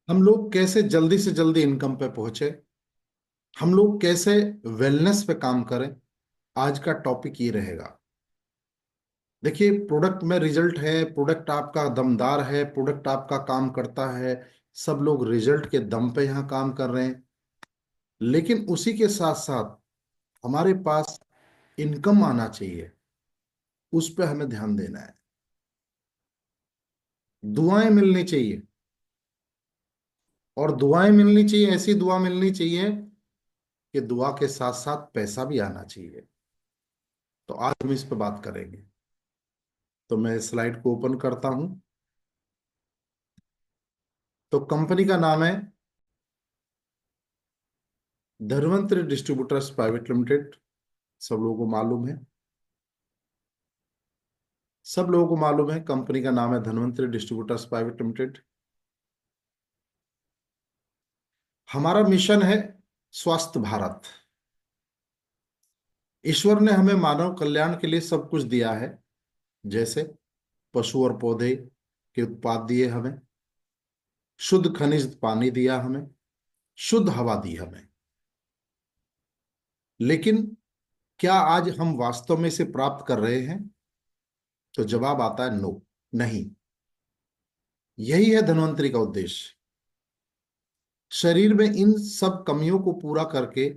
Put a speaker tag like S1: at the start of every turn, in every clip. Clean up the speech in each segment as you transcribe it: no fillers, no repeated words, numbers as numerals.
S1: हम लोग कैसे जल्दी से जल्दी इनकम पे पहुंचे, हम लोग कैसे वेलनेस पे काम करें। आज का टॉपिक ये रहेगा। देखिए, प्रोडक्ट में रिजल्ट है, प्रोडक्ट आपका दमदार है, प्रोडक्ट आपका काम करता है। सब लोग रिजल्ट के दम पे यहाँ काम कर रहे हैं। लेकिन उसी के साथ साथ हमारे पास इनकम आना चाहिए, उस पर हमें ध्यान देना है। दुआएं मिलनी चाहिए, और दुआएं मिलनी चाहिए, ऐसी दुआ मिलनी चाहिए कि दुआ के साथ साथ पैसा भी आना चाहिए। तो आज हम इस पर बात करेंगे। तो मैं स्लाइड को ओपन करता हूं। तो कंपनी का नाम है धन्वंतरी डिस्ट्रीब्यूटर्स प्राइवेट लिमिटेड। सब लोगों को मालूम है, सब लोगों को मालूम है कंपनी का नाम है धन्वंतरी डिस्ट्रीब्यूटर्स प्राइवेट लिमिटेड। हमारा मिशन है स्वस्थ भारत। ईश्वर ने हमें मानव कल्याण के लिए सब कुछ दिया है। जैसे पशु और पौधे के उत्पाद दिए हमें, शुद्ध खनिज पानी दिया हमें, शुद्ध हवा दी हमें। लेकिन क्या आज हम वास्तव में इसे प्राप्त कर रहे हैं? तो जवाब आता है नो, नहीं। यही है धन्वंतरी का उद्देश्य। शरीर में इन सब कमियों को पूरा करके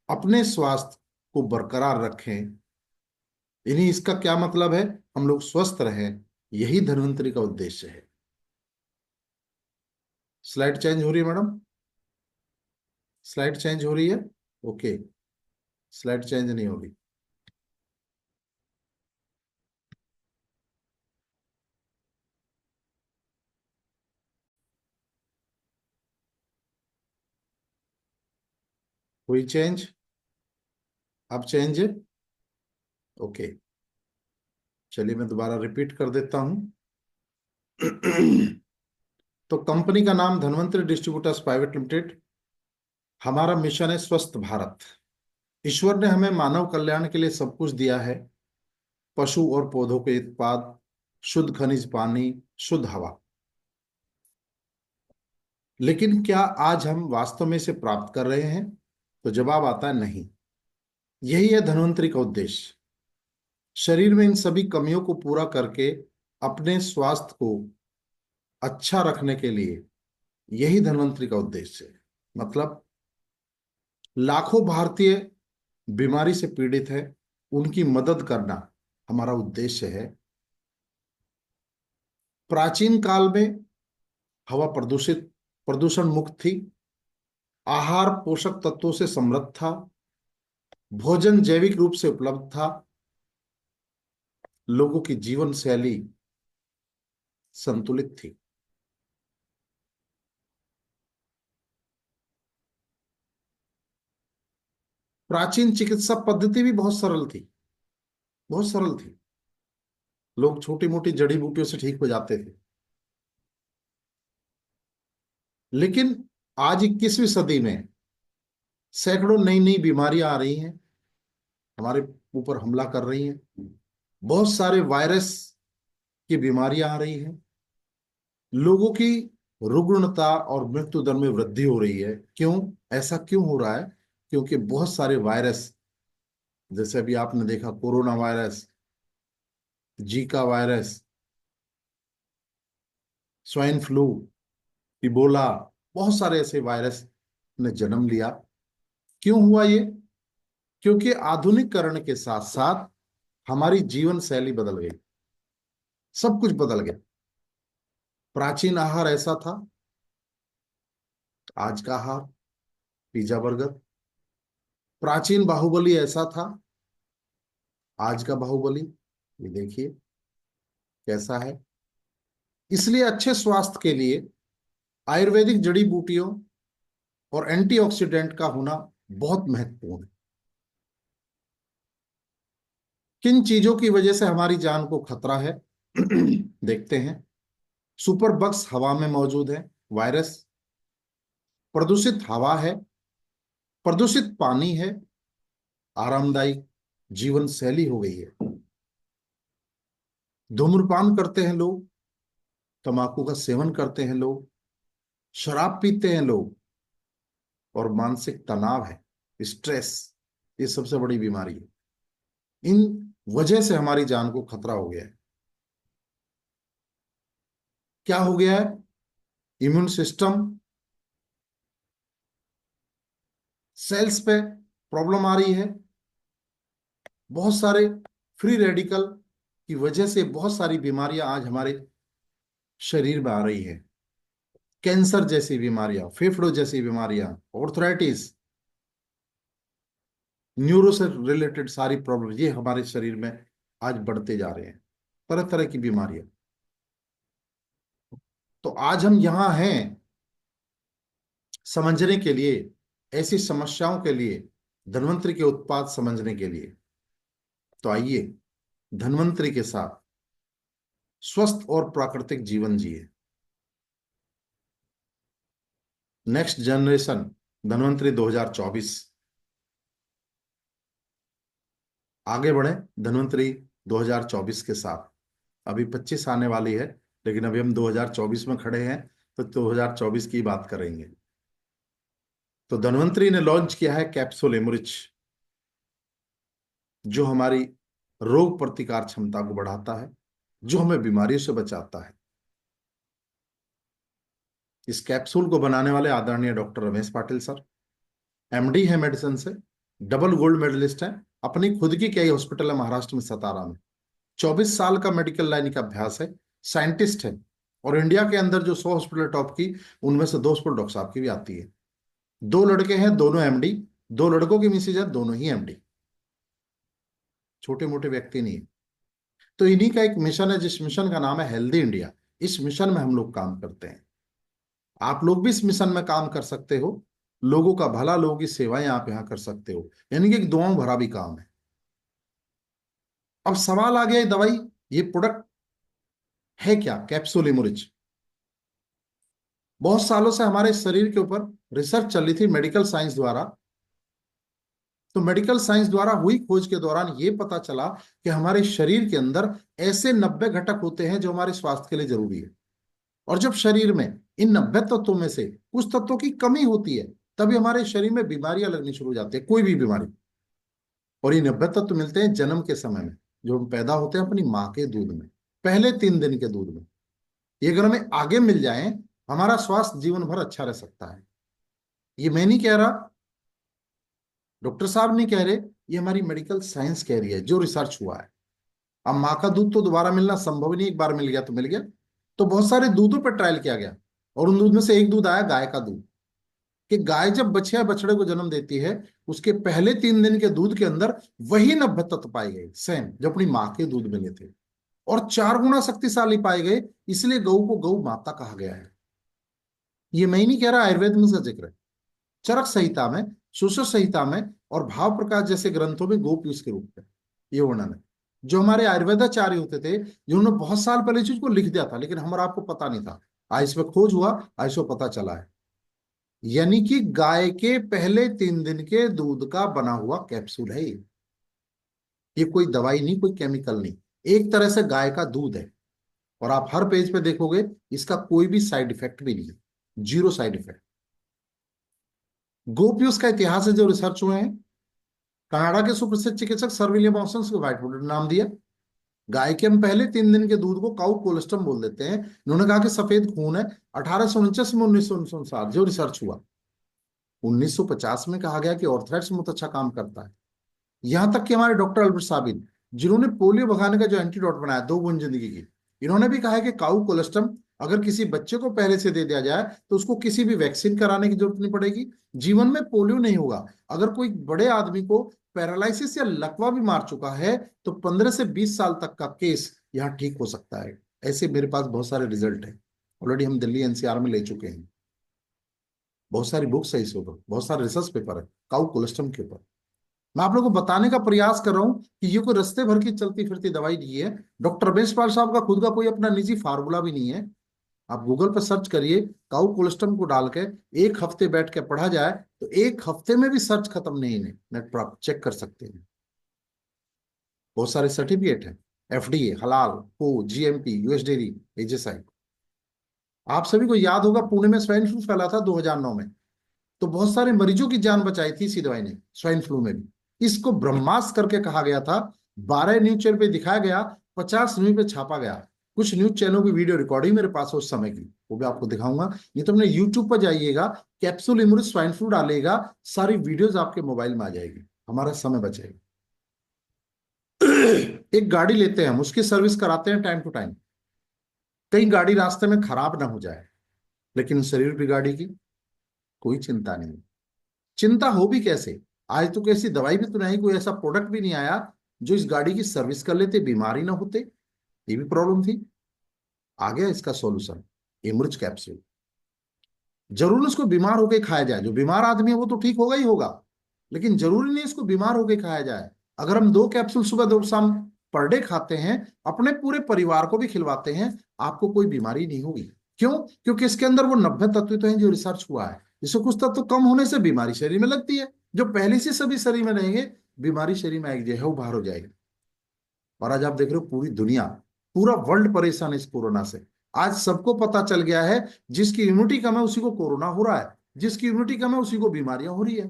S1: अपने स्वास्थ्य को बरकरार रखें। इन्हीं इसका क्या मतलब है? हम लोग स्वस्थ रहें, यही धन्वंतरी का उद्देश्य है। स्लाइड चेंज हो रही है मैडम? स्लाइड चेंज हो रही है? ओके। स्लाइड चेंज नहीं होगी। हुई चेंज? अब चेंज? ओके। चलिए मैं दोबारा रिपीट कर देता हूं। तो कंपनी का नाम धन्वंतरी डिस्ट्रीब्यूटर्स प्राइवेट लिमिटेड। हमारा मिशन है स्वस्थ भारत। ईश्वर ने हमें मानव कल्याण के लिए सब कुछ दिया है। पशु और पौधों के उत्पाद, शुद्ध खनिज पानी, शुद्ध हवा। लेकिन क्या आज हम वास्तव में इसे प्राप्त कर रहे हैं? तो जवाब आता है नहीं। यही है धन्वंतरी का उद्देश्य। शरीर में इन सभी कमियों को पूरा करके अपने स्वास्थ्य को अच्छा रखने के लिए, यही धन्वंतरी का उद्देश्य है। मतलब लाखों भारतीय बीमारी से पीड़ित है, उनकी मदद करना हमारा उद्देश्य है। प्राचीन काल में हवा प्रदूषण मुक्त थी। आहार पोषक तत्वों से समृद्ध था। भोजन जैविक रूप से उपलब्ध था। लोगों की जीवन शैली संतुलित थी। प्राचीन चिकित्सा पद्धति भी बहुत सरल थी, बहुत सरल थी। लोग छोटी मोटी जड़ी बूटियों से ठीक हो जाते थे। लेकिन आज 21वीं सदी में सैकड़ों नई नई बीमारियां आ रही हैं, हमारे ऊपर हमला कर रही हैं। बहुत सारे वायरस की बीमारियां आ रही हैं। लोगों की रुग्णता और मृत्यु दर में वृद्धि हो रही है। क्यों? ऐसा क्यों हो रहा है? क्योंकि बहुत सारे वायरस, जैसे अभी आपने देखा corona virus, Zika virus, swine flu, Ebola, बहुत सारे ऐसे वायरस ने जन्म लिया। क्यों हुआ ये? क्योंकि आधुनिकीकरण के साथ साथ हमारी जीवन शैली बदल गई। सब कुछ बदल गया। प्राचीन आहार ऐसा था, आज का आहार पिज्जा बर्गर। प्राचीन बाहुबली ऐसा था, आज का बाहुबली ये देखिए कैसा है। इसलिए अच्छे स्वास्थ्य के लिए आयुर्वेदिक जड़ी बूटियों और एंटीऑक्सीडेंट का होना बहुत महत्वपूर्ण है। किन चीजों की वजह से हमारी जान को खतरा है? देखते हैं। सुपर बग्स हवा में मौजूद है, वायरस। प्रदूषित हवा है, प्रदूषित पानी है, आरामदायी जीवन शैली हो गई है। धूम्रपान करते हैं लोग, तंबाकू का सेवन करते हैं लोग, शराब पीते हैं लोग, और मानसिक तनाव है, स्ट्रेस, ये सबसे बड़ी बीमारी है। इन वजह से हमारी जान को खतरा हो गया है। क्या हो गया है? इम्यून सिस्टम, सेल्स पे प्रॉब्लम आ रही है। बहुत सारे फ्री रेडिकल की वजह से बहुत सारी बीमारियां आज हमारे शरीर में आ रही है। कैंसर जैसी बीमारियां, फेफड़ों जैसी बीमारियां, ऑर्थराइटिस, न्यूरो से रिलेटेड सारी प्रॉब्लम, ये हमारे शरीर में आज बढ़ते जा रहे हैं, तरह तरह की बीमारियां। तो आज हम यहाँ हैं समझने के लिए, ऐसी समस्याओं के लिए, धन्वंतरि के उत्पाद समझने के लिए। तो आइए धन्वंतरि के साथ स्वस्थ और प्राकृतिक जीवन जिए। नेक्स्ट जनरेशन धन्वंतरि 2024, आगे बढ़े धन्वंतरि 2024 के साथ। अभी 25 आने वाली है, लेकिन अभी हम 2024 में खड़े हैं, तो 2024 की बात करेंगे। तो धन्वंतरि ने लॉन्च किया है कैप्सूल इमरिच, जो हमारी रोग प्रतिकार क्षमता को बढ़ाता है, जो हमें बीमारियों से बचाता है। इस कैप्सूल को बनाने वाले आदरणीय doctor Ramesh Patil sir, MD है मेडिसिन से, डबल गोल्ड मेडलिस्ट है, अपनी खुद की कई हॉस्पिटल है महाराष्ट्र में, सतारा में। 24 साल का मेडिकल लाइन का अभ्यास है, साइंटिस्ट है, और इंडिया के अंदर जो 100 हॉस्पिटल टॉप की, उनमें से 2 हॉस्पिटल डॉक्टर साहब की भी आती है। 2 लड़के हैं, दोनों एमडी, 2 लड़कों की मिसेज है, दोनों ही एमडी, छोटे मोटे व्यक्ति नहीं है। तो इन्हीं का एक मिशन है, जिस मिशन का नाम है हेल्दी इंडिया। इस मिशन में हम लोग काम करते हैं। आप लोग भी इस मिशन में काम कर सकते हो, लोगों का भला, लोगों की सेवाएं आप यहां कर सकते हो, यानी कि एक दुआओं भरा भी काम है। अब सवाल आ गया, ये दवाई, ये प्रोडक्ट है क्या? कैप्सूल इमोरिच। बहुत सालों से हमारे शरीर के ऊपर रिसर्च चल रही थी मेडिकल साइंस द्वारा। तो मेडिकल साइंस द्वारा हुई खोज के दौरान ये पता चला कि हमारे शरीर के अंदर ऐसे 90 घटक होते हैं जो हमारे स्वास्थ्य के लिए जरूरी है। और जब शरीर में इन 90 तत्वों में से कुछ तत्वों की कमी होती है, तभी हमारे शरीर में बीमारियां लगनी शुरू हो जाती है, कोई भी बीमारी। और ये 90 तत्व मिलते हैं जन्म के समय में, जो हम पैदा होते हैं अपनी माँ के दूध में, पहले 3 दिन के दूध में। ये अगर हमें आगे मिल जाए, हमारा स्वास्थ्य जीवन भर अच्छा रह सकता है। ये मैं नहीं कह रहा, डॉक्टर साहब नहीं कह रहे, ये हमारी मेडिकल साइंस कह रही है, जो रिसर्च हुआ है। अब माँ का दूध तो दोबारा मिलना संभव ही नहीं, एक बार मिल गया तो मिल गया। तो बहुत सारे दूधों पर ट्रायल किया गया, और उन दूध में से एक दूध आया गाय का दूध। कि गाय जब बछिया बछड़े को जन्म देती है, उसके पहले 3 दिन के दूध के अंदर वही 90 तत्व पाए गए, सेम जो अपनी माँ के दूध में थे, और 4 गुना शक्तिशाली पाए गए। इसलिए गऊ को गऊ माता कहा गया है। ये मैं ही नहीं कह रहा, आयुर्वेद में इसका जिक्र है। चरक संहिता में, सुश्रुत संहिता में, और भाव प्रकाश जैसे ग्रंथों में गोपीयूष के रूप में ये वर्णन है। जो हमारे आयुर्वेदाचार्य होते थे, जिन्होंने बहुत साल पहले इस चीज को लिख दिया था, लेकिन हमारा आपको पता नहीं था। आज इस पर खोज हुआ, आज इसको पता चला है। यानी कि गाय के पहले 3 दिन के दूध का बना हुआ कैप्सूल है ये कोई दवाई नहीं, कोई केमिकल नहीं, एक तरह से गाय का दूध है। और आप हर पेज पे देखोगे, इसका कोई भी साइड इफेक्ट भी नहीं है, जीरो साइड इफेक्ट। गोपियस का इतिहास है, जो रिसर्च हुए हैं, कनाडा के सुप्रसिद्ध चिकित्सक सर विलियम ऑप्शन को व्हाइट वुड नाम दिया। गाय के हम पहले 3 दिन के दूध को काउ कोलेस्ट्रम बोल देते हैं। इन्होंने कहा कि सफेद खून है। 1849 में 1959 जो रिसर्च हुआ, 1950 में कहा गया कि ऑर्थराइड्स में बहुत अच्छा काम करता है। यहां तक कि हमारे डॉक्टर अल्बर्ट साबिन, जिन्होंने पोलियो भगाने का जो एंटीडोट बनाया 2 बूंद जिंदगी की, इन्होंने भी कहा है कि काउ कोलेस्ट्रम अगर किसी बच्चे को पहले से दे दिया जाए, तो उसको किसी भी वैक्सीन कराने की जरूरत नहीं पड़ेगी, जीवन में पोलियो नहीं होगा। अगर कोई बड़े आदमी को पैरालिसिस या लकवा भी मार चुका है, तो 15 से 20 साल तक का केस यहाँ ठीक हो सकता है। ऐसे मेरे पास बहुत सारे रिजल्ट है, ऑलरेडी हम दिल्ली एनसीआर में ले चुके हैं। बहुत सारी बुक्स है इस ऊपर, बहुत सारे रिसर्च पेपर है काउ कोलेस्ट्रम के ऊपर। मैं आप लोगों को बताने का प्रयास कर रहा हूं कि ये कोई रस्ते भर की चलती फिरती दवाई नहीं है। डॉक्टर रमेश पाल साहब का खुद का कोई अपना निजी फार्मूला भी नहीं है। आप गूगल पर सर्च करिए, काउ कोलेस्ट्रम को डाल के 1 हफ्ते बैठ के पढ़ा जाए, तो 1 हफ्ते में भी सर्च खत्म नहीं है, नेट पर आप चेक कर सकते हैं। बहुत सारे सर्टिफिकेट हैं, एफडीए, हलाल, को, जीएमपी, यूएसडीरी, एजेसाई। आप सभी को याद होगा पुणे में स्वाइन फ्लू फैला था 2009 में, तो बहुत सारे मरीजों की जान बचाई थी इसी दवाई ने, स्वाइन फ्लू में भी। इसको ब्रह्मास्त्र करके कहा गया था। 12 न्यूज चैनल पे दिखाया गया, 50 न्यूज पे छापा गया। कुछ न्यूज चैनलों की वीडियो रिकॉर्डिंग मेरे पास है उस समय की, वो भी आपको दिखाऊंगा। ये तो अपने यूट्यूब पर जाइएगा, कैप्सूल इम्यूनिस स्वाइन फ्लू डालेगा, सारी वीडियोज आपके मोबाइल में आ जाएगी, हमारा समय बचेगा। एक गाड़ी लेते हैं हम, उसकी सर्विस कराते हैं टाइम टू टाइम। कहीं गाड़ी रास्ते में खराब ना हो जाए, लेकिन शरीर की गाड़ी की कोई चिंता नहीं। चिंता हो भी कैसे, आज तो कैसी दवाई भी तो नहीं, कोई ऐसा प्रोडक्ट भी नहीं आया जो इस गाड़ी की सर्विस कर लेते, बीमारी ना होते। ये भी प्रॉब्लम थी। आ गया इसका सॉल्यूशन, इमर्ज कैप्सूल। जरूर इसको बीमार होके खाया जाए, जो बीमार आदमी है वो तो ठीक होगा ही होगा, लेकिन जरूरी नहीं इसको बीमार होके खाया जाए। अगर हम 2 कैप्सूल सुबह 2 शाम पर डे खाते हैं, अपने पूरे परिवार को भी खिलवाते हैं, आपको कोई बीमारी नहीं होगी। क्यों? क्योंकि इसके अंदर वो 90 तत्व तो हैं जो रिसर्च हुआ है। इससे कुछ तत्व कम होने से बीमारी शरीर में लगती है, जो पहले से सभी शरीर में रहेंगे, बीमारी शरीर में आएगी, जो है वो बाहर हो जाएगी। और आज आप देख रहे हो पूरी दुनिया, पूरा वर्ल्ड परेशान है इस कोरोना से। आज सबको पता चल गया है, जिसकी इम्यूनिटी कम है उसी को कोरोना हो रहा है, जिसकी इम्यूनिटी कम है उसी को बीमारियां हो रही है।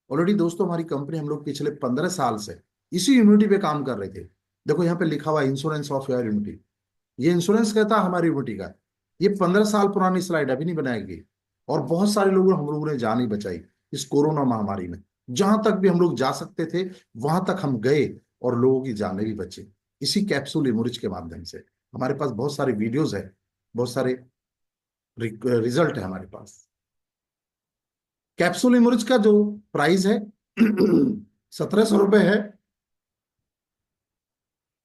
S1: ऑलरेडी दोस्तों, हमारी कंपनी, हम लोग पिछले 15 साल से इसी इम्यूनिटी पे काम कर रहे थे। देखो यहाँ पे लिखा हुआ इंश्योरेंस ऑफ योर इम्यूनिटी, ये इंश्योरेंस कहता है हमारी इम्यूनिटी का। ये 15 साल पुरानी स्लाइड अभी नहीं बनाई गई। और बहुत सारे लोगों, हम लोगों ने जान ही बचाई इस कोरोना महामारी में। जहां तक भी हम लोग जा सकते थे वहां तक हम गए, और लोगों की जानें भी बची इसी कैप्सूल इमोरिज के माध्यम से। हमारे पास बहुत सारे वीडियोज है, बहुत सारे रिजल्ट है हमारे पास। कैप्सूल इमोरिज का जो प्राइस है 1700 रुपये है।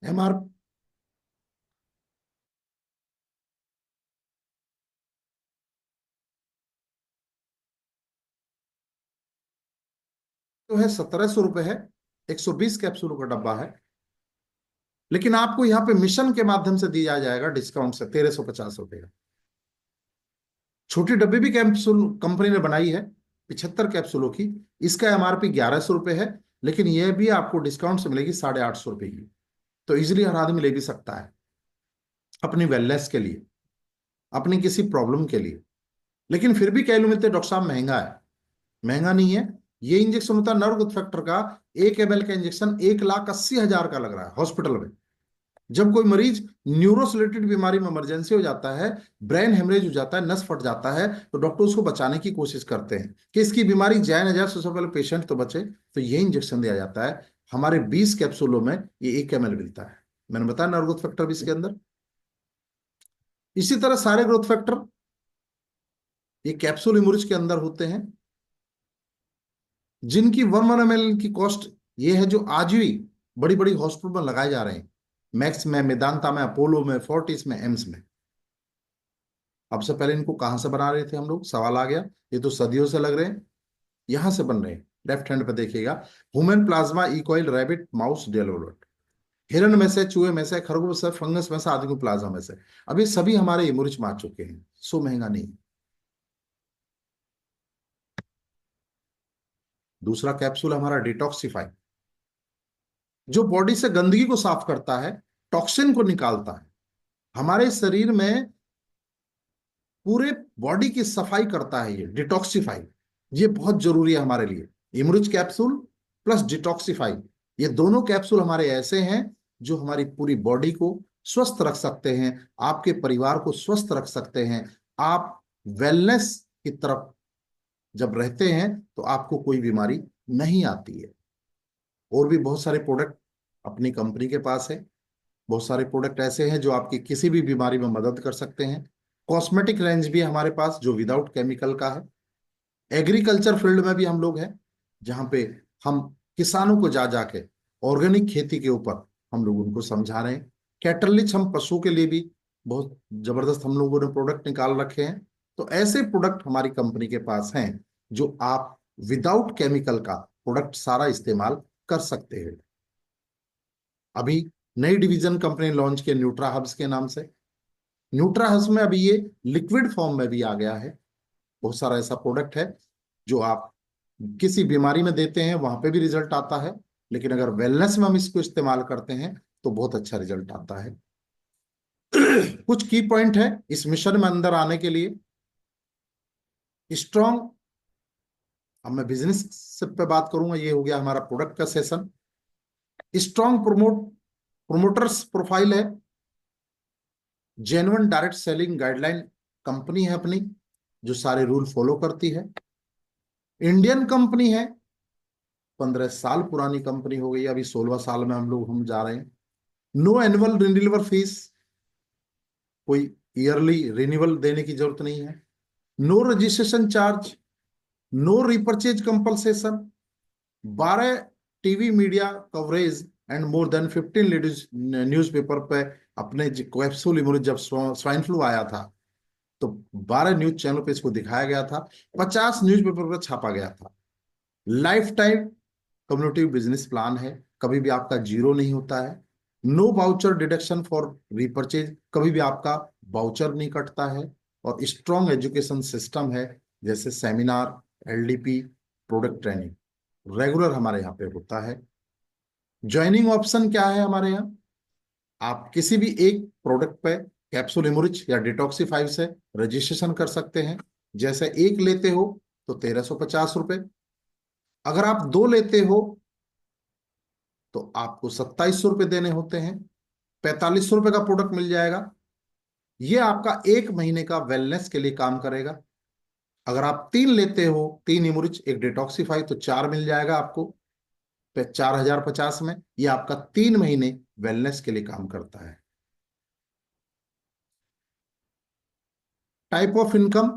S1: एमआर जो है 1700 रुपये है। 120 कैप्सूलों का डब्बा है। लेकिन आपको यहाँ पे मिशन के माध्यम से दिया जाएगा डिस्काउंट से 1350 रुपये का। छोटी डब्बी भी कैप्सूल कंपनी ने बनाई है, 75 कैप्सूलों की। इसका एमआरपी 1100 रुपये है, लेकिन यह भी आपको डिस्काउंट से मिलेगी 850 रुपये की। तो इजिली हर आदमी ले भी सकता है, अपनी वेलनेस के लिए, अपनी किसी प्रॉब्लम के लिए। लेकिन फिर भी कह लू मिलते डॉक्टर साहब महंगा है। महंगा नहीं है। ये इंजेक्शन होता है नर्व ग्रोथ फैक्टर का, 1 ml का इंजेक्शन 1,80,000 का लग रहा है हॉस्पिटल में। जब कोई मरीज न्यूरो से रिलेटेड बीमारी में इमरजेंसी हो जाता है, ब्रेन हेमरेज हो जाता है, नस फट जाता है, तो डॉक्टर उसको बचाने की कोशिश करते हैं कि इसकी बीमारी जाए ना जाए, सबसे पहले पेशेंट तो बचे। तो ये इंजेक्शन दिया जाता है। हमारे 20 कैप्सूलों में ये 1 ml मिलता है। मैंने बताया नर्व ग्रोथ फैक्टर भी इसके अंदर। इसी तरह सारे ग्रोथ फैक्टर ये कैप्सूल इमोरिज के अंदर होते हैं, जिनकी 1 ml की कॉस्ट ये है, जो आज भी बड़ी बड़ी हॉस्पिटल में लगाए जा रहे हैं। मैक्स में, मेदांता में, अपोलो में, फोर्टिस में, एम्स में। अब से पहले इनको कहां से बना रहे थे हम लोग, सवाल आ गया। ये तो सदियों से लग रहे हैं, यहां से बन रहे हैं। लेफ्ट हैंड पे देखिएगा, human plasma equine rabbit mouse developed. हिरन में से, चूहे में से, खरगोश से, फंगस में से, आदि को प्लाज्मा में से। अब ये सभी हमारे इमोरिच में आ चुके हैं। सो महंगा नहीं। दूसरा कैप्सूल हमारा डिटॉक्सिफाई, जो बॉडी से गंदगी को साफ करता है, टॉक्सिन को निकालता है, हमारे शरीर में पूरे बॉडी की सफाई करता है। ये डिटॉक्सिफाई, ये बहुत जरूरी है हमारे लिए। इमरुच कैप्सूल प्लस डिटॉक्सिफाई, ये दोनों कैप्सूल हमारे ऐसे हैं जो हमारी पूरी बॉडी को स्वस्थ रख सकते हैं, आपके परिवार को स्वस्थ रख सकते हैं। आप वेलनेस की तरफ जब रहते हैं तो आपको कोई बीमारी नहीं आती है। और भी बहुत सारे प्रोडक्ट अपनी कंपनी के पास है। बहुत सारे प्रोडक्ट ऐसे हैं जो आपकी किसी भी बीमारी में मदद कर सकते हैं। कॉस्मेटिक रेंज भी है हमारे पास जो विदाउट केमिकल का है। एग्रीकल्चर फील्ड में भी हम लोग हैं, जहाँ पे हम किसानों को जा जाके ऑर्गेनिक खेती के ऊपर हम लोग उनको समझा रहे हैं। कैटलिच, हम पशुओं के लिए भी बहुत जबरदस्त हम लोगों ने प्रोडक्ट निकाल रखे हैं। तो ऐसे प्रोडक्ट हमारी कंपनी के पास हैं जो आप विदाउट केमिकल का प्रोडक्ट सारा इस्तेमाल कर सकते हैं। अभी नई डिवीजन कंपनी लॉन्च किया न्यूट्रा हब्स के नाम से। न्यूट्रा हब्स में अभी ये लिक्विड फॉर्म में भी आ गया है। बहुत सारा ऐसा प्रोडक्ट है जो आप किसी बीमारी में देते हैं, वहां पे भी रिजल्ट आता है। लेकिन अगर वेलनेस में हम इसको इस्तेमाल करते हैं तो बहुत अच्छा रिजल्ट आता है। कुछ की पॉइंट है इस मिशन में अंदर आने के लिए। स्ट्रॉन्ग, अब मैं बिजनेस पे बात करूंगा, ये हो गया हमारा प्रोडक्ट का सेशन। स्ट्रॉन्ग प्रोमोटर्स प्रोफाइल है, genuine direct selling guideline company है अपनी, जो सारे रूल फॉलो करती है। इंडियन कंपनी है, 15 साल पुरानी कंपनी हो गई, अभी 16वां साल में हम जा रहे हैं। नो एनुअल रिन्यूअल फीस, कोई ईयरली रिन्यूअल देने की जरूरत नहीं है। No registration charge, no repurchase compulsion, 12 TV media coverage and more than 15 ladies newspaper पे। अपने कैप्सूल इम्यूनिटी जब स्वाइन फ्लू आया था तो 12 न्यूज चैनल पे इसको दिखाया गया था, 50 न्यूज़पेपर पर छापा गया था। Life time community business plan है, कभी भी आपका जीरो नहीं होता है। No voucher deduction for repurchase, कभी भी आपका वाउचर नहीं कटता है। और स्ट्रॉन्ग एजुकेशन सिस्टम है, जैसे seminar, LDP, product training regular हमारे यहाँ पे होता है। ज्वाइनिंग ऑप्शन क्या है हमारे यहाँ, आप किसी भी एक प्रोडक्ट पे कैप्सूल इमुरिच या डिटॉक्सीफाइव से रजिस्ट्रेशन कर सकते हैं। जैसे एक लेते हो तो 1350 रुपये, अगर आप दो लेते हो तो आपको 2700 रुपये देने होते हैं, 4500 रुपये का प्रोडक्ट मिल जाएगा। ये आपका एक महीने का वेलनेस के लिए काम करेगा। अगर आप तीन लेते हो, तीन इमुरिच एक डिटॉक्सीफाई, तो चार मिल जाएगा आपको 4050 में। ये आपका 3 महीने वेलनेस के लिए काम करता है। टाइप ऑफ इनकम,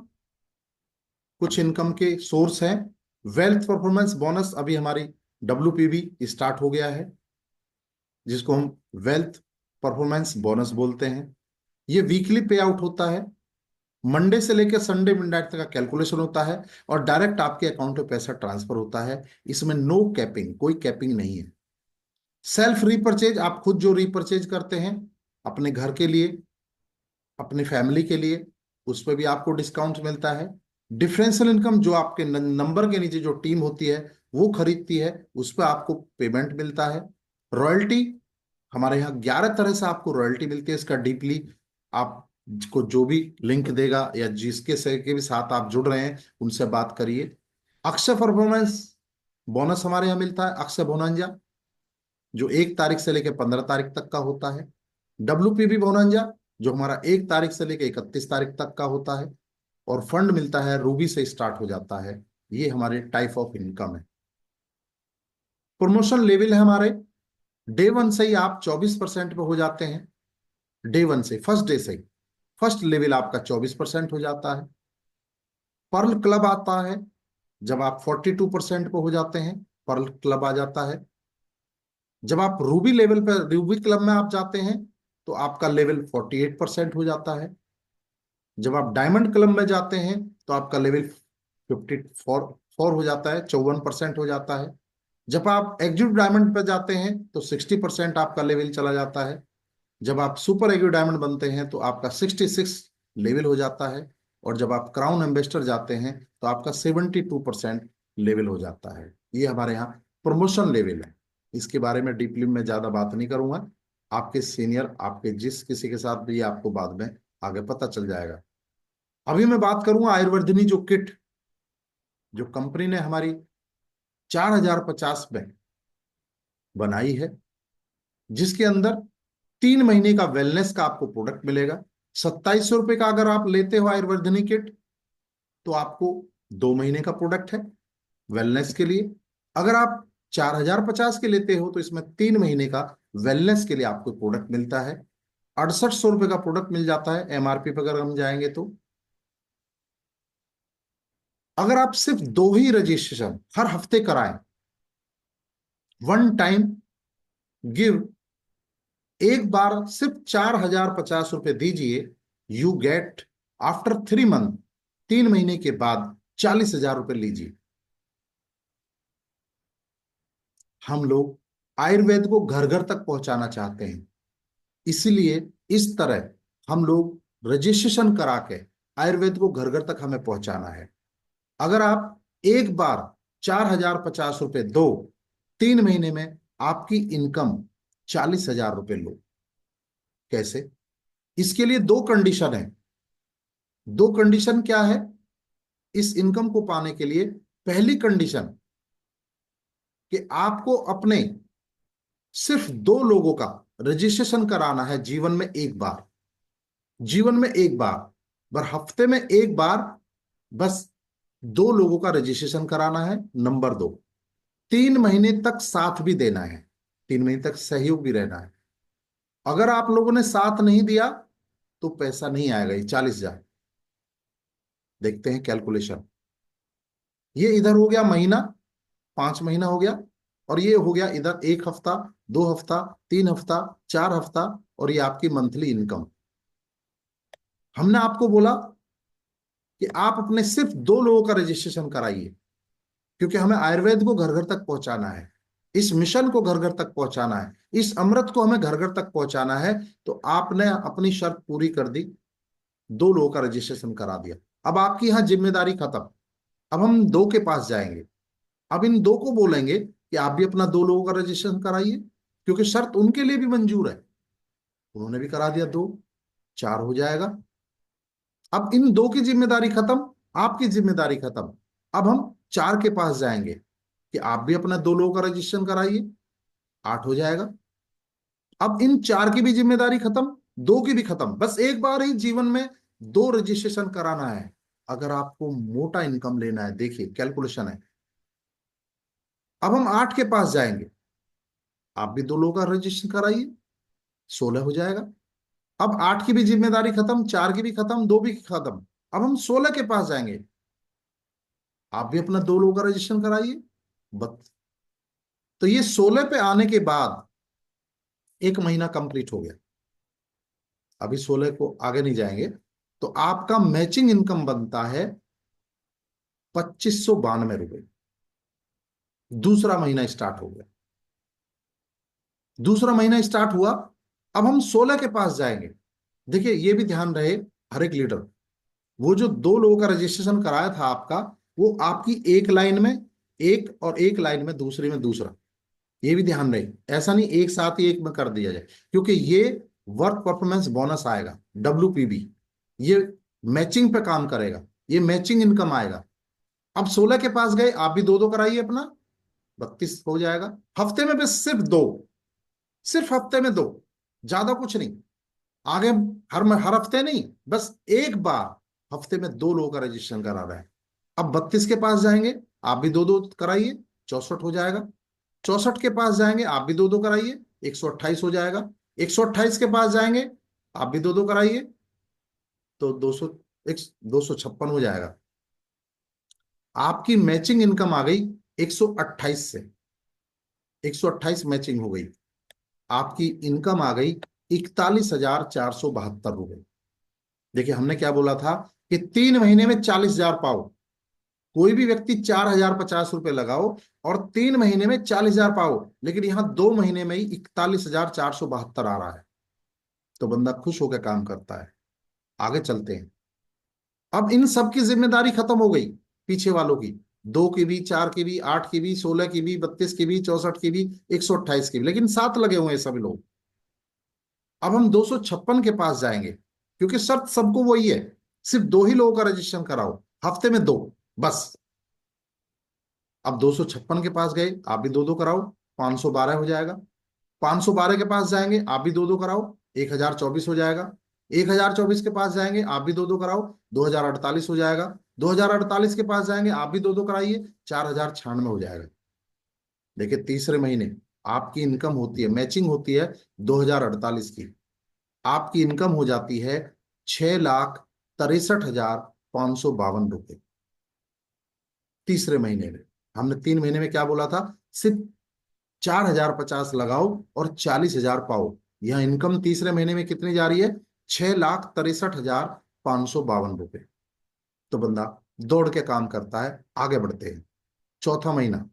S1: कुछ इनकम के सोर्स हैं। वेल्थ परफॉर्मेंस बोनस, अभी हमारी WPB स्टार्ट हो गया है, जिसको हम वेल्थ परफॉर्मेंस बोनस बोलते हैं। ये वीकली पे आउट होता है, मंडे से लेकर संडे मिडनाइट तक का कैलकुलेशन होता है और डायरेक्ट आपके अकाउंट में पैसा ट्रांसफर होता है। इसमें नो कैपिंग, कोई कैपिंग नहीं है। सेल्फ रीपर्चेज, आप खुद जो रीपर्चेज करते हैं अपने घर के लिए, अपनी फैमिली के लिए, उस पर भी आपको डिस्काउंट मिलता है। डिफरेंशियल इनकम, जो आपके नंबर के नीचे जो टीम होती है वो खरीदती है, उस पर आपको पेमेंट मिलता है। रॉयल्टी, हमारे यहाँ 11 तरह से आपको रॉयल्टी मिलती है। इसका डीपली आपको जो भी लिंक देगा या जिसके से के भी साथ आप जुड़ रहे हैं उनसे बात करिए। अक्षय परफॉर्मेंस बोनस हमारे यहाँ मिलता है, अक्षय बोनंजा, जो 1 तारीख से लेकर 15 तारीख तक का होता है। WPB बोनंजा, जो हमारा 1 तारीख से लेकर 31 तारीख तक का होता है। और फंड मिलता है, रूबी से स्टार्ट हो जाता है। ये हमारे टाइप ऑफ इनकम है। प्रमोशन लेवल है हमारे, डे 1 से ही आप 24% पे हो जाते हैं। डे 1 से, फर्स्ट डे से ही फर्स्ट लेवल आपका 24% हो जाता है। पर्ल क्लब आता है, जब आप 42% पे हो जाते हैं, पर्ल क्लब आ जाता है। जब आप रूबी लेवल पर, रूबी क्लब में आप जाते हैं तो आपका लेवल 48% हो जाता है। जब आप डायमंड क्लब में जाते हैं तो आपका लेवल 54 हो जाता है, 54% हो जाता है। जब आप एग्जीक्यूटिव डायमंड पर जाते हैं तो 60% आपका लेवल चला जाता है। जब आप सुपर एग्जीक्यूटिव डायमंड बनते हैं तो आपका 66 लेवल हो जाता है। और जब आप क्राउन एम्बेसडर जाते हैं तो आपका 72% लेवल हो जाता है। ये हमारे यहाँ प्रमोशन लेवल है। इसके बारे में डीपली मैं ज्यादा बात नहीं करूंगा, आपके सीनियर, आपके जिस किसी के साथ भी आपको बाद में आगे पता चल जाएगा। अभी मैं बात करूंगा आयुर्वर्धिनी जो किट, जो कंपनी ने हमारी 4050 में बनाई है, जिसके अंदर 3 महीने का वेलनेस का आपको प्रोडक्ट मिलेगा। 2700 रुपये का अगर आप लेते हो आयुर्वर्धिनी किट तो आपको 2 महीने का प्रोडक्ट है वेलनेस के लिए। अगर आप 4050 के लेते हो तो इसमें 3 महीने का वेलनेस के लिए आपको प्रोडक्ट मिलता है। 6800 रुपये का प्रोडक्ट मिल जाता है MRP पर अगर हम जाएंगे तो। अगर आप सिर्फ 2 ही रजिस्ट्रेशन हर हफ्ते कराएं, वन टाइम गिव, एक बार सिर्फ 4050 रुपये दीजिए, यू गेट आफ्टर 3 मंथ, 3 महीने के बाद 40,000 रुपये लीजिए। हम लोग आयुर्वेद को घर घर तक पहुंचाना चाहते हैं, इसलिए इस तरह हम लोग रजिस्ट्रेशन करा के आयुर्वेद को घर घर तक हमें पहुंचाना है। अगर आप एक बार 4050 रुपये दो, 3 महीने में आपकी इनकम 40,000 रुपये लो। कैसे? इसके लिए दो कंडीशन है। दो कंडीशन क्या है इस इनकम को पाने के लिए? पहली कंडीशन कि आपको अपने सिर्फ दो लोगों का रजिस्ट्रेशन कराना है जीवन में एक बार। जीवन में एक बार, हफ्ते में एक बार, बस दो लोगों का रजिस्ट्रेशन कराना है। नंबर दो, 3 महीने तक साथ भी देना है, 3 महीने तक सहयोग भी रहना है। अगर आप लोगों ने साथ नहीं दिया तो पैसा नहीं आएगा। ये 40,000, देखते हैं कैलकुलेशन। ये इधर हो गया महीना, 5 महीना हो गया, और ये हो गया इधर 1 हफ्ता, 2 हफ्ता, 3 हफ्ता, 4 हफ्ता, और ये आपकी मंथली इनकम। हमने आपको बोला कि आप अपने सिर्फ दो लोगों का रजिस्ट्रेशन कराइए, क्योंकि हमें आयुर्वेद को घर घर तक पहुंचाना है, इस मिशन को घर घर तक पहुंचाना है, इस अमृत को हमें घर घर तक पहुंचाना है। तो आपने अपनी शर्त पूरी कर दी, दो लोगों का रजिस्ट्रेशन करा दिया। अब आपकी यहां जिम्मेदारी खत्म। अब हम दो के पास जाएंगे। अब इन दो को बोलेंगे कि आप भी अपना दो लोगों का रजिस्ट्रेशन कराइए, क्योंकि शर्त उनके लिए भी मंजूर है। उन्होंने भी करा दिया, दो, चार हो जाएगा। अब इन दो की जिम्मेदारी खत्म, आपकी जिम्मेदारी खत्म। अब हम चार के पास जाएंगे कि आप भी अपना दो लोगों का रजिस्ट्रेशन कराइए, 8 हो जाएगा। अब इन चार की भी जिम्मेदारी खत्म, दो की भी खत्म। बस एक बार ही जीवन में दो रजिस्ट्रेशन कराना है। अगर आपको मोटा इनकम लेना है, देखिए कैलकुलेशन है। अब हम 8 के पास जाएंगे, आप भी दो लोगों का रजिस्ट्रेशन कराइए, 16 हो जाएगा। अब 8 की भी जिम्मेदारी खत्म, चार की भी खत्म, दो भी खत्म। अब हम 16 के पास जाएंगे, आप भी अपना दो लोगों का रजिस्ट्रेशन कराइए, बस। तो ये 16 पे आने के बाद एक महीना कंप्लीट हो गया। अभी 16 को आगे नहीं जाएंगे। तो आपका मैचिंग इनकम बनता है 2592 रुपये। दूसरा महीना स्टार्ट हो गया, दूसरा महीना स्टार्ट हुआ। अब हम 16 के पास जाएंगे। देखिए ये भी ध्यान रहे, हर एक लीडर, वो जो दो लोगों का रजिस्ट्रेशन कराया था आपका, वो आपकी एक लाइन में एक, और एक लाइन में दूसरी में दूसरा। ये भी ध्यान रहे, ऐसा नहीं एक साथ ही एक में कर दिया जाए, क्योंकि ये वर्क परफॉर्मेंस बोनस आएगा, WPB। ये मैचिंग पे काम करेगा, ये मैचिंग इनकम आएगा। अब 16 के पास गए, आप भी दो दो कराइए अपना, 32 हो जाएगा। हफ्ते में बस सिर्फ दो, सिर्फ हफ्ते में दो, ज्यादा कुछ नहीं। आगे हर हफ्ते नहीं, बस एक बार हफ्ते में दो लोगों का रजिस्ट्रेशन करा रहा है। अब 32 के पास जाएंगे, आप भी दो दो कराइए, 64 हो जाएगा। 64 के पास जाएंगे, आप भी दो दो कराइए, 128 हो जाएगा। 128 के पास जाएंगे, आप भी दो दो कराइए, तो 256 हो जाएगा। आपकी मैचिंग इनकम आ गई 128 से, 128 मैचिंग हो गई। आपकी इनकम आ गई 41,472 रुपये। देखिए हमने क्या बोला था कि 3 महीने में 40,000 पाओ। कोई भी व्यक्ति 4,050 रुपये लगाओ और 3 महीने में 40,000 पाओ, लेकिन यहां 2 महीने में ही 41,472 आ रहा है। तो बंदा खुश होकर काम करता है। आगे चलते हैं। अब इन सब की जिम्मेदारी खत्म हो गई, पीछे वालों की, दो की भी, चार की भी, 8 की भी, 16 की भी, 32 की भी, 64 की भी, 128 की भी, लेकिन साथ लगे हुए हैं सभी लोग। अब हम 256 के पास जाएंगे, क्योंकि शर्त सबको वही है, सिर्फ दो ही लोगों का रजिस्ट्रेशन कराओ, हफ्ते में दो, बस। अब 256 के पास गए, आप भी दो दो कराओ, 512 हो जाएगा। 512 के पास जाएंगे, आप भी दो दो कराओ, 1,024 हो जाएगा। 1,024 के पास जाएंगे, आप भी दो दो कराओ, 2,048 हो जाएगा। 2,048 के पास जाएंगे, आप भी दो दो कराइए, 4,096 हो जाएगा। देखिए तीसरे महीने आपकी इनकम होती है, मैचिंग होती है 2,048 की, आपकी इनकम हो जाती है 6,63,552 रुपये तीसरे महीने में। हमने 3 महीने में क्या बोला था? सिर्फ 4,050 लगाओ और 40,000 पाओ। यह इनकम तीसरे महीने में कितनी जा रही है? 6,63,552 रुपये। तो बंदा दौड़ के काम करता है। आगे बढ़ते हैं, चौथा महीना।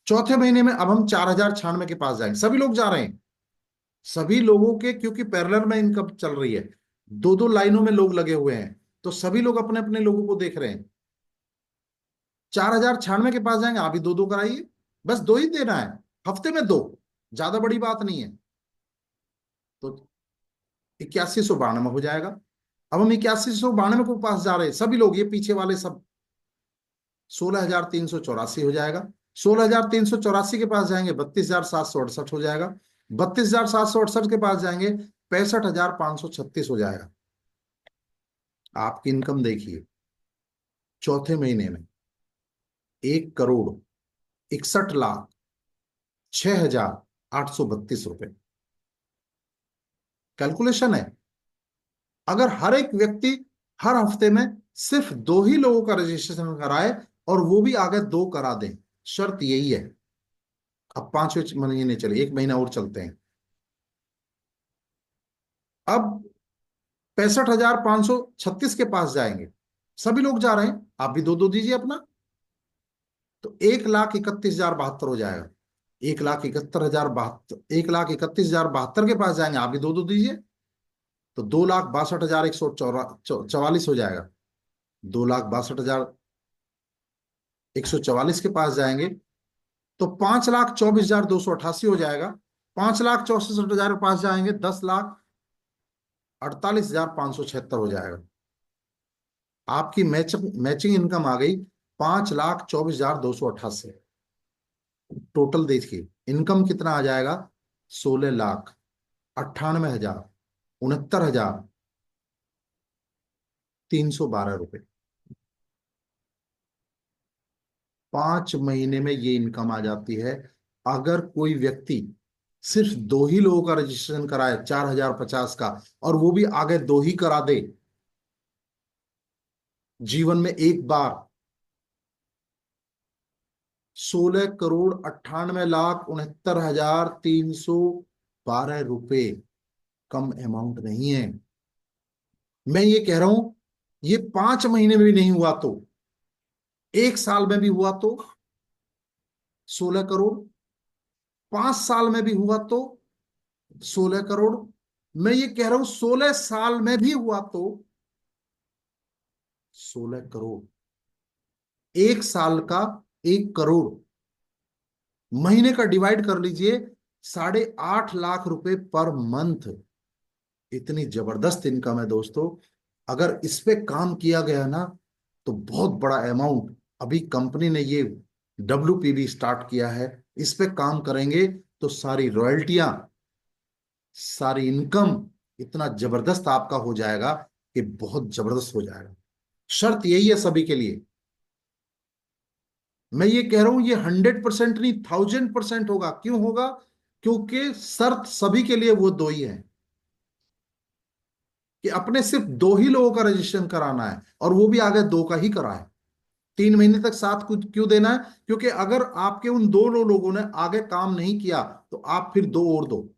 S1: चौथे महीने में अब हम 4,096 के पास जाएंगे। सभी लोग जा रहे हैं, सभी लोगों के, क्योंकि पैरेलल में इनकम चल रही है, दो दो लाइनों में लोग लगे हुए हैं, तो सभी लोग अपने अपने लोगों को देख रहे हैं। 4,096 के पास जाएंगे, आप भी दो दो कराइए, बस दो ही देना है, हफ्ते में दो, ज्यादा बड़ी बात नहीं है। तो 8192 हो जाएगा। अब हम 8192 के पास जा रहे हैं, सभी लोग, ये पीछे वाले सब। 16384 हो जाएगा। 16384 के पास जाएंगे, 32768 हो जाएगा। 32768 के पास जाएंगे, 65,536 हो जाएगा। आपकी इनकम देखिए, चौथे महीने में 1,61,61,06,832 रुपए। कैलकुलेशन है। अगर हर एक व्यक्ति हर हफ्ते में सिर्फ दो ही लोगों का रजिस्ट्रेशन कराए, और वो भी आगे दो करा दें, शर्त यही है। अब 5वें महीने चले, एक महीना और चलते हैं। अब 65,536 के पास जाएंगे, सभी लोग जा रहे हैं, आप भी दो दो दीजिए अपना। तो 1,31,072 हो जाएगा। 1,71,072, 1,31,072 के पास जाएंगे, आप भी दो दो दीजिए। तो 2,62,144 हो जाएगा। 2,62,144 के पास जाएंगे, तो 5,24,288 हो जाएगा। 5,64,000 के पास जाएंगे, 10,48,576 हो जाएगा। आपकी मैचिंग इनकम आ गई 5,24,288। टोटल देखिए इनकम कितना आ जाएगा, 16,98,69,69,312 रुपए। 5 महीने में ये इनकम आ जाती है। अगर कोई व्यक्ति सिर्फ दो ही लोगों का रजिस्ट्रेशन कराए 4,050 का, और वो भी आगे दो ही करा दे जीवन में एक बार, 16,98,69,312 रुपए कम अमाउंट नहीं है। मैं ये कह रहा हूं, ये 5 महीने में भी नहीं हुआ तो 1 साल में भी हुआ तो 16 करोड़, 5 साल में भी हुआ तो 16 करोड़। मैं ये कह रहा हूं 16 साल में भी हुआ तो 16 करोड़। 1 साल का 1 करोड़, महीने का डिवाइड कर लीजिए, 8.5 लाख रुपए पर मंथ। इतनी जबरदस्त इनकम है दोस्तों। अगर इस पे काम किया गया ना, तो बहुत बड़ा अमाउंट, अभी कंपनी ने ये WPB स्टार्ट किया है, इस पे काम करेंगे तो सारी रॉयल्टियां, सारी इनकम, इतना जबरदस्त आपका हो जाएगा कि बहुत जबरदस्त हो जाएगा। शर्त यही है सभी के लिए। मैं ये कह रहा हूं, ये 100% नहीं, 1000% होगा। क्यों होगा? क्योंकि शर्त सभी के लिए वो दो ही है, कि अपने सिर्फ दो ही लोगों का रजिस्ट्रेशन कराना है, और वो भी आगे दो का ही कराए। 3 महीने तक साथ कुछ क्यों देना है? क्योंकि अगर आपके उन दोनों लोगों ने आगे काम नहीं किया, तो आप फिर दो और दो।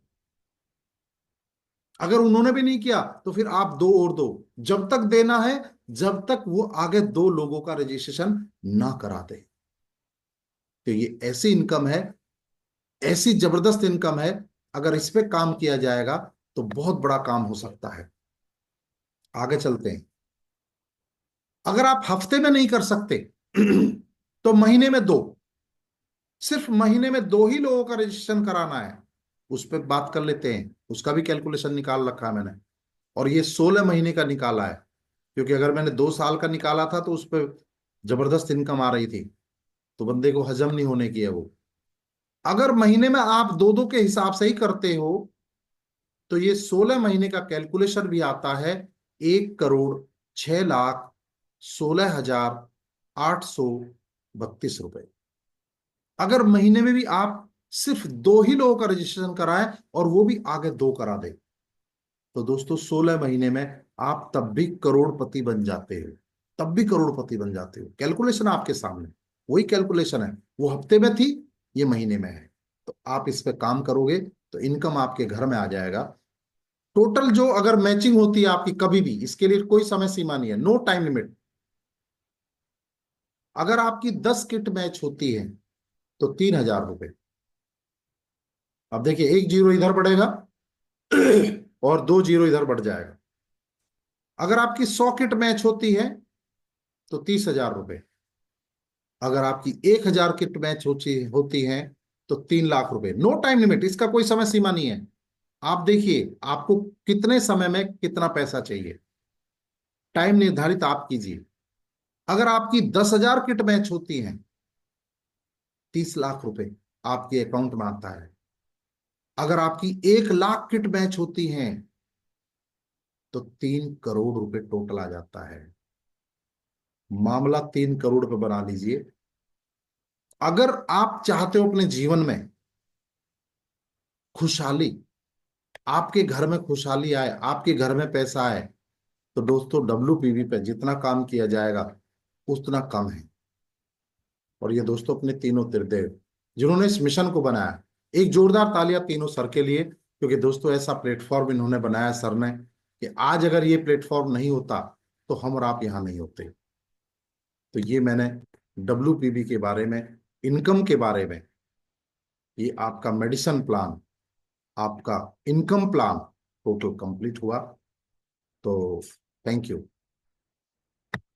S1: अगर उन्होंने भी नहीं किया, तो फिर आप दो और दो, जब तक देना है, जब तक वो आगे दो लोगों का रजिस्ट्रेशन ना कराते। तो ये ऐसी इनकम है, ऐसी जबरदस्त इनकम है। अगर इस पे काम किया जाएगा तो बहुत बड़ा काम हो सकता है। आगे चलते हैं। अगर आप हफ्ते में नहीं कर सकते तो महीने में दो, सिर्फ महीने में दो ही लोगों का रजिस्ट्रेशन कराना है। उस पर बात कर लेते हैं, उसका भी कैलकुलेशन निकाल रखा है मैंने। और ये 16 महीने का निकाला है, क्योंकि अगर मैंने 2 साल का निकाला था तो उस पर जबरदस्त इनकम आ रही थी, तो बंदे को हजम नहीं होने की है वो। अगर महीने में आप दो दो के हिसाब से ही करते हो, तो ये 16 महीने का कैलकुलेशन भी आता है 1,06,16,832 रुपए। अगर महीने में भी आप सिर्फ दो ही लोगों का रजिस्ट्रेशन कराएं, और वो भी आगे दो करा दे, तो दोस्तों 16 महीने में आप तब भी करोड़पति बन जाते हो। तब भी करोड़पति बन जाते हो। कैलकुलेशन आपके सामने, वही कैलकुलेशन है, वो हफ्ते में थी, ये महीने में है। तो आप इस पे काम करोगे तो इनकम आपके घर में आ जाएगा। टोटल जो अगर मैचिंग होती है आपकी कभी भी, इसके लिए कोई समय सीमा नहीं है, नो टाइम लिमिट। अगर आपकी 10 किट मैच होती है तो 3,000 रुपए। अब देखिए, एक जीरो इधर बढ़ेगा और दो जीरो इधर बढ़ जाएगा। अगर आपकी 100 किट मैच होती है तो 30,000 रुपए। अगर आपकी 1,000 किट मैच होती होती है तो 3 लाख रुपए। नो टाइम लिमिट, इसका कोई समय सीमा नहीं है। आप देखिए आपको कितने समय में कितना पैसा चाहिए, टाइम निर्धारित आप कीजिए। अगर आपकी 10,000 किट मैच होती हैं, 30 लाख रुपए आपके अकाउंट में आता है। अगर आपकी 1 लाख किट मैच होती हैं तो 3 करोड़ रुपए टोटल आ जाता है। मामला 3 करोड़ पे बना लीजिए। अगर आप चाहते हो अपने जीवन में खुशहाली, आपके घर में खुशहाली आए, आपके घर में पैसा आए, तो दोस्तों WPV पे जितना काम किया जाएगा उतना कम है। और ये दोस्तों अपने तीनों त्रिदेव जिन्होंने इस मिशन को बनाया, एक जोरदार तालियां तीनों सर के लिए, क्योंकि दोस्तों ऐसा प्लेटफॉर्म इन्होंने बनाया सर ने कि आज अगर ये प्लेटफॉर्म नहीं होता तो हम और आप यहां नहीं होते। तो ये मैंने WPV के बारे में, इनकम के बारे में, ये आपका मेडिसिन प्लान, आपका इनकम प्लान टोटल कंप्लीट हुआ। तो थैंक यू।